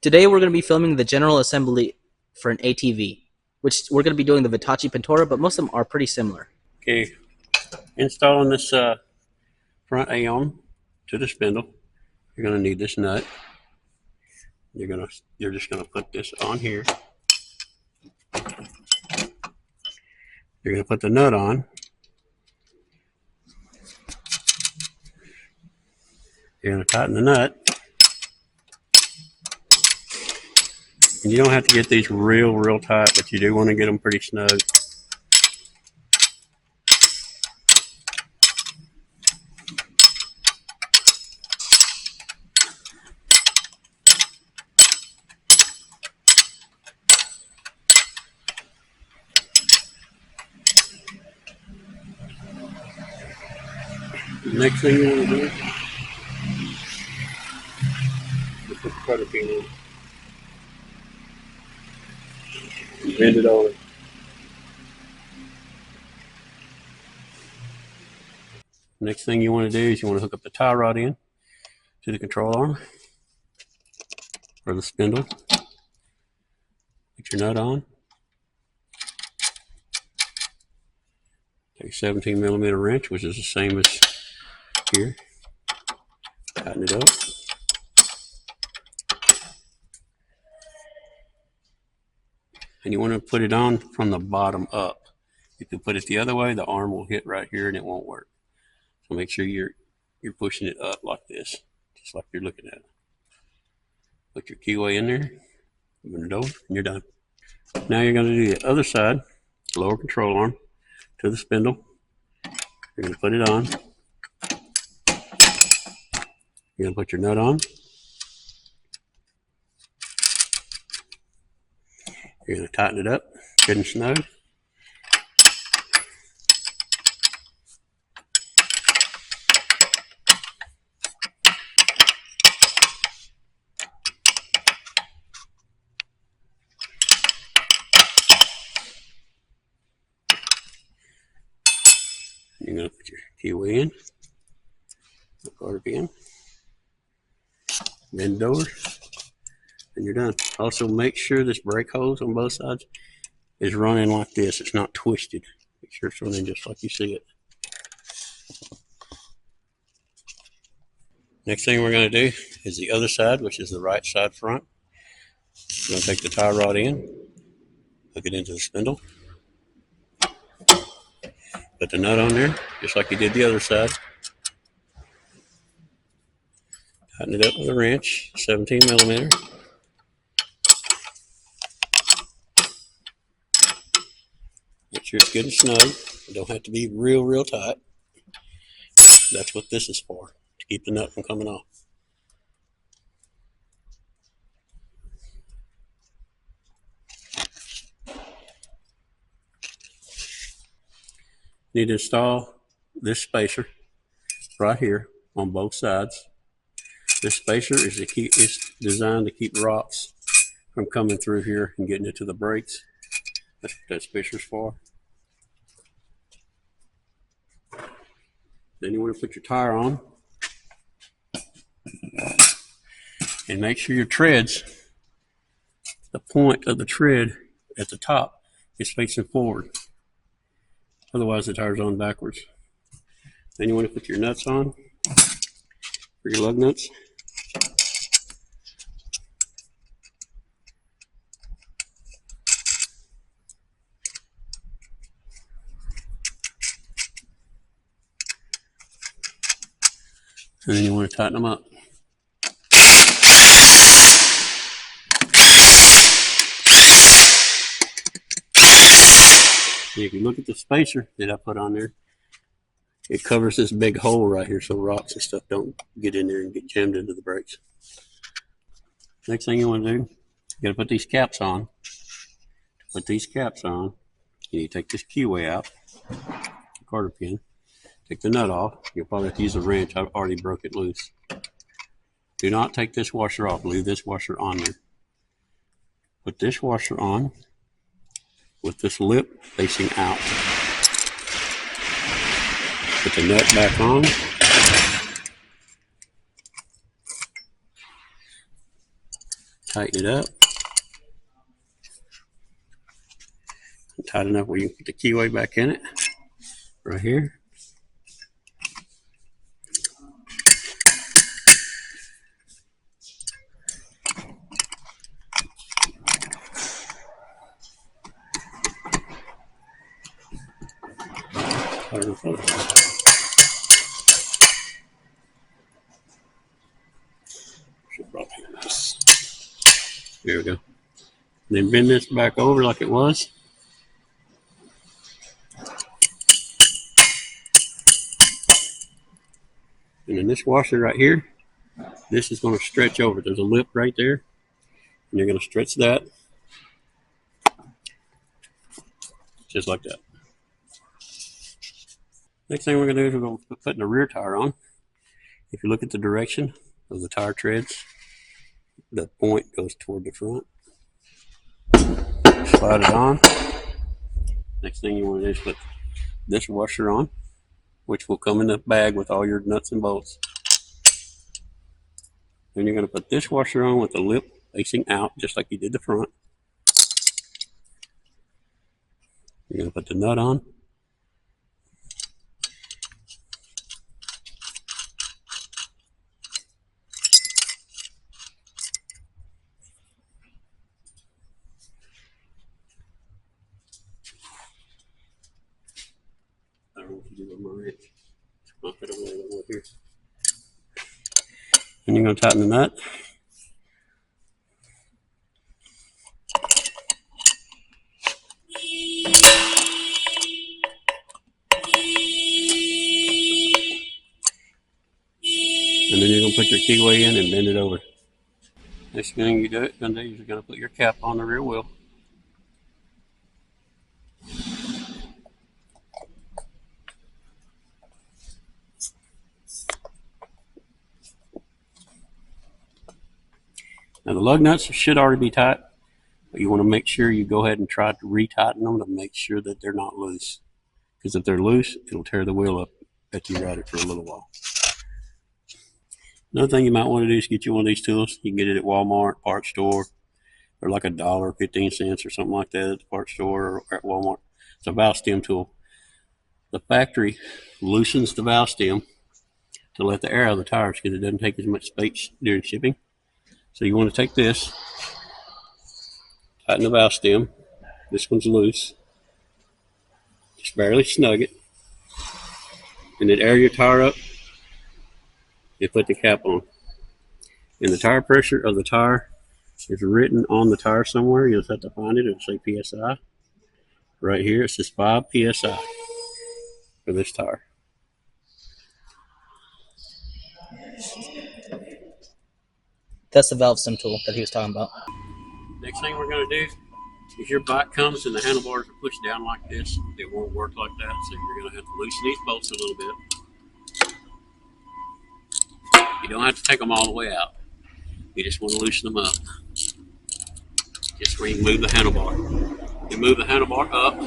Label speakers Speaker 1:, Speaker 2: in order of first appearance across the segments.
Speaker 1: Today we're going to be filming the general assembly for an ATV, which we're going to be doing the Hitachi Pentora, but most of them are pretty similar.
Speaker 2: Okay, installing this front A-arm to the spindle. You're going to need this nut. You're just going to put this on here. You're going to put the nut on. You're going to tighten the nut. And you don't have to get these real tight, but you do want to get them pretty snug. The next thing you want to do is put the cutter pin in. Bend it over. Next thing you want to do is you want to hook up the tie rod in to the control arm or the spindle. Put your nut on. Take a 17mm wrench, which is the same as here. Tighten it up. And you want to put it on from the bottom up. If you put it the other way, the arm will hit right here and it won't work. So make sure you're pushing it up like this, just like you're looking at it. Put your keyway in there, open it over, and you're done. Now you're going to do the other side, lower control arm to the spindle. You're going to put it on. You're going to put your nut on. You're going to tighten it up, good and snug. You're going to put your keyway in, the quarter pin, bend it over, and you're done. Also, make sure this brake hose on both sides is running like this. It's not twisted. Make sure it's running just like you see it. Next thing we're going to do is the other side, which is the right side front. We're going to take the tie rod in, hook it into the spindle, put the nut on there, just like you did the other side. Tighten it up with a wrench, 17mm. Make sure it's good and snug. It don't have to be real tight. That's what this is for, to keep the nut from coming off. You need to install this spacer right here on both sides. This spacer is designed to keep rocks from coming through here and getting into the brakes. That's what that spacer's for. Then you want to put your tire on and make sure your treads, the point of the tread at the top is facing forward. Otherwise the tire's on backwards. Then you want to put your nuts on for your lug nuts. And then you want to tighten them up. And if you look at the spacer that I put on there, it covers this big hole right here so rocks and stuff don't get in there and get jammed into the brakes. Next thing you want to do, you got to put these caps on. To put these caps on, you need to take this keyway out, the quarter pin. Take the nut off. You'll probably have to use a wrench. I've already broke it loose. Do not take this washer off. Leave this washer on there. Put this washer on with this lip facing out. Put the nut back on. Tighten it up. Tight enough where you can put the keyway back in it. Right here. There we go. Then bend this back over like it was. And then this washer right here, this is going to stretch over. There's a lip right there, and you're going to stretch that just like that. Next thing we're going to do is we're going to put the rear tire on. If you look at the direction of the tire treads, the point goes toward the front. Slide it on. Next thing you want to do is put this washer on, which will come in the bag with all your nuts and bolts. Then you're going to put this washer on with the lip facing out, just like you did the front. You're going to put the nut on. I don't know what to do with my wrench. I'll put it a little more here. And you're going to tighten the nut. And then you're going to put your keyway in and bend it over. Next thing you're going to do is you're going to put your cap on the rear wheel. Now the lug nuts should already be tight, but you want to make sure you go ahead and try to retighten them to make sure that they're not loose. Because if they're loose, it'll tear the wheel up after you ride it for a little while. Another thing you might want to do is get you one of these tools. You can get it at Walmart, parts store, or like $1.15 or something like that at the parts store or at Walmart. It's a valve stem tool. The factory loosens the valve stem to let the air out of the tires because it doesn't take as much space during shipping. So you want to take this, tighten the valve stem. This one's loose. Just barely snug it. And then air your tire up and put the cap on. And the tire pressure of the tire is written on the tire somewhere. You'll just have to find it. It'll say PSI. Right here it says 5 PSI for this tire.
Speaker 1: That's the valve stem tool that he was talking about.
Speaker 2: Next thing we're going to do is your bike comes and the handlebars are pushed down like this. It won't work like that, so you're going to have to loosen these bolts a little bit. You don't have to take them all the way out. You just want to loosen them up. Just where you move the handlebar. You move the handlebar up.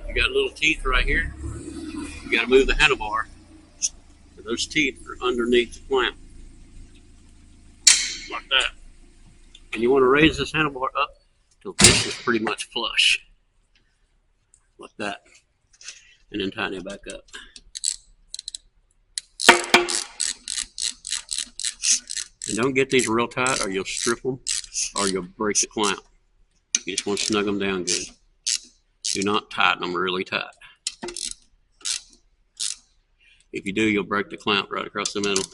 Speaker 2: You got little teeth right here. You got to move the handlebar. So those teeth are underneath the clamp. Like that. And you want to raise this handlebar up till this is pretty much flush. Like that. And then tighten it back up. And don't get these real tight or you'll strip them or you'll break the clamp. You just want to snug them down good. Do not tighten them really tight. If you do, you'll break the clamp right across the middle.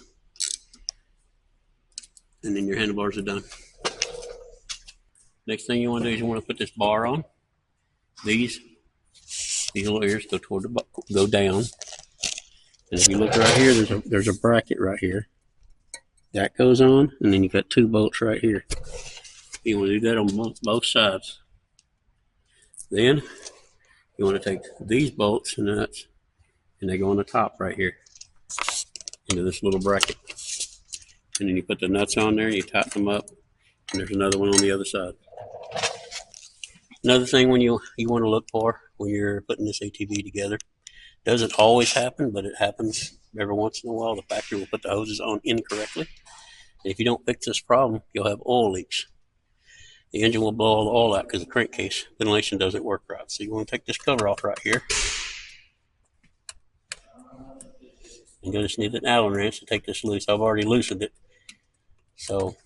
Speaker 2: And then your handlebars are done. Next thing you want to do is you want to put this bar on. These little ears go down. And if you look right here, there's a bracket right here. That goes on, and then you got 2 bolts right here. You want to do that on both sides. Then you want to take these bolts and nuts, and they go on the top right here into this little bracket. And then you put the nuts on there, and you tighten them up, and there's another one on the other side. Another thing when you want to look for when you're putting this ATV together, doesn't always happen, but it happens every once in a while. The factory will put the hoses on incorrectly. If you don't fix this problem, you'll have oil leaks. The engine will blow all the oil out because the crankcase ventilation doesn't work right. So you want to take this cover off right here. And you'll just need an Allen wrench to take this loose. I've already loosened it. So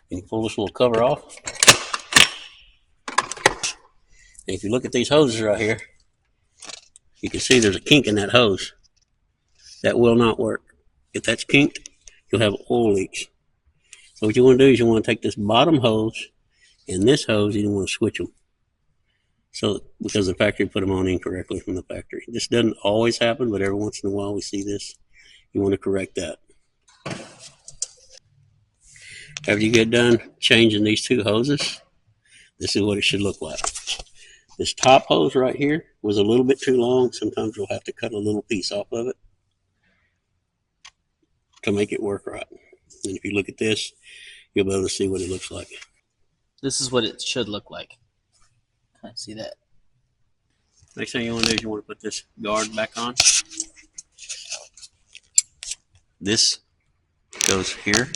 Speaker 2: you pull this little cover off. And if you look at these hoses right here, you can see there's a kink in that hose. That will not work. If that's kinked, you'll have oil leaks. So what you want to do is you want to take this bottom hose and this hose, you don't want to switch them. So because the factory put them on incorrectly from the factory. This doesn't always happen, but every once in a while we see this. You want to correct that. After you get done changing these two hoses, this is what it should look like. This top hose right here was a little bit too long. Sometimes you'll have to cut a little piece off of it to make it work right. And if you look at this, you'll be able to see what it looks like.
Speaker 1: This is what it should look like. I see that.
Speaker 2: Next thing you want to do is you want to put this guard back on. This goes here.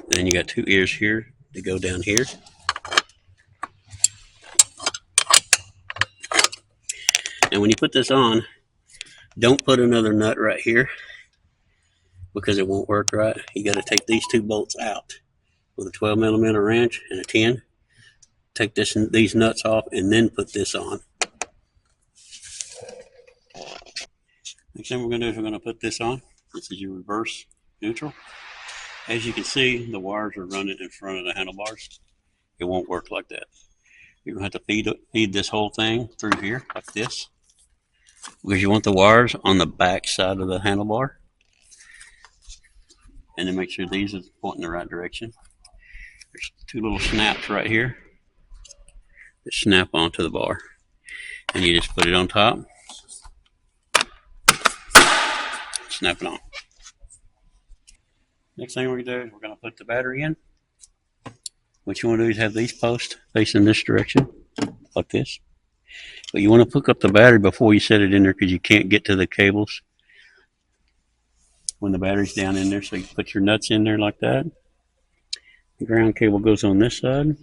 Speaker 2: Then you got two ears here to go down here. And when you put this on, don't put another nut right here because it won't work right. You got to take these two bolts out with a 12mm wrench and a 10. Take these nuts off and then put this on. Next thing we're going to do is we're going to put this on. This is your reverse neutral. As you can see, the wires are running in front of the handlebars. It won't work like that. You're going to have to feed this whole thing through here like this, because you want the wires on the back side of the handlebar. And then make sure these are pointing the right direction. There's two little snaps right here that snap onto the bar. And you just put it on top. Snap it on. Next thing we're going to do is we're going to put the battery in. What you want to do is have these posts facing this direction, like this. But you want to hook up the battery before you set it in there because you can't get to the cables when the battery's down in there. So you put your nuts in there like that. The ground cable goes on this side.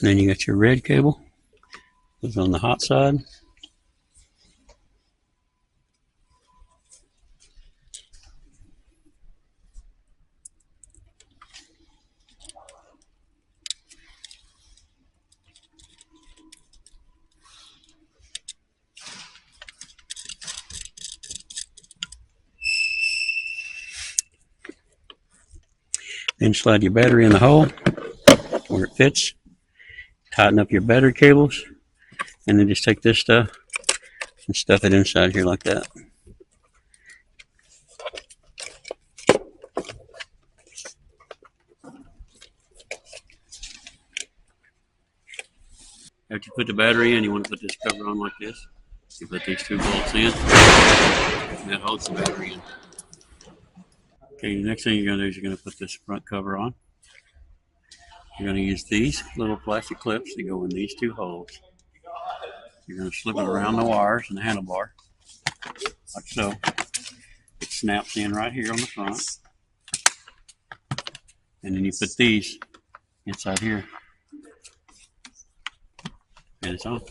Speaker 2: And then you got your red cable, goes on the hot side. Then slide your battery in the hole where it fits. Tighten up your battery cables, and then just take this stuff and stuff it inside here like that. After you put the battery in, you want to put this cover on like this. You put these two bolts in, and that holds the battery in. Okay, the next thing you're going to do is you're going to put this front cover on. You're going to use these little plastic clips that go in these two holes. You're going to slip it around the wires and the handlebar, like so. It snaps in right here on the front. And then you put these inside here. And it's on.